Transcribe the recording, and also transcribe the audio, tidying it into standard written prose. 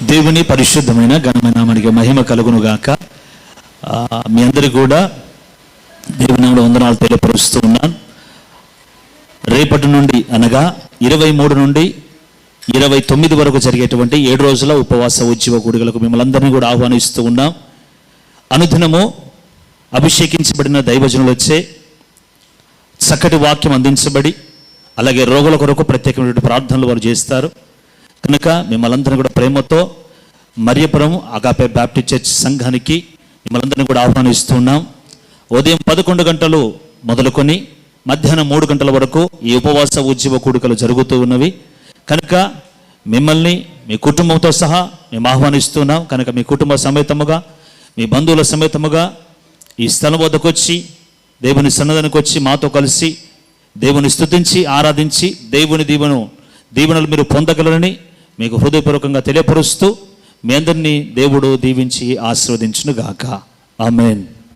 దేవుని పరిశుద్ధమైన ఘనమైన నామానికి మహిమ కలుగును గాక. మీ అందరికీ కూడా దేవుని నామములో వందనాలు తెలియపరుస్తూ ఉన్నాను. రేపటి నుండి అనగా 23 నుండి 29 వరకు జరిగేటువంటి 7 రోజుల ఉపవాస ఉజ్జీవ కూడికలకు మిమ్మల్ని అందరినీ కూడా ఆహ్వానిస్తూ ఉన్నాం. అనుదినము అభిషేకించబడిన దైవజనులు వచ్చే చక్కటి వాక్యం అందించబడి, అలాగే రోగుల కొరకు ప్రత్యేకమైన ప్రార్థనలు వారు చేస్తారు. కనుక మిమ్మల్ని అందరినీ కూడా ప్రేమతో మరియపురం అగాపే బ్యాప్టిస్ట్ చర్చ్ సంఘానికి మిమ్మల్ని అందరినీ కూడా ఆహ్వానిస్తున్నాం. ఉదయం 11 గంటలు మొదలుకొని మధ్యాహ్నం 3 గంటల వరకు ఈ ఉపవాస ఉజ్జీవ కూడికలు జరుగుతూ ఉన్నవి. కనుక మిమ్మల్ని మీ కుటుంబంతో సహా మేము ఆహ్వానిస్తున్నాం. కనుక మీ కుటుంబ సమేతముగా, మీ బంధువుల సమేతముగా ఈ స్థలం వద్దకు వచ్చి, దేవుని సన్నిధానికి వచ్చి మాతో కలిసి దేవుని స్తుతించి ఆరాధించి దేవుని దీవెనలు మీరు పొందగలరని మీకు హృదయపూర్వకంగా తెలియపరుస్తూ మీ అందరినీ దేవుడు దీవించి ఆశీర్వదించును గాక. ఆమేన్.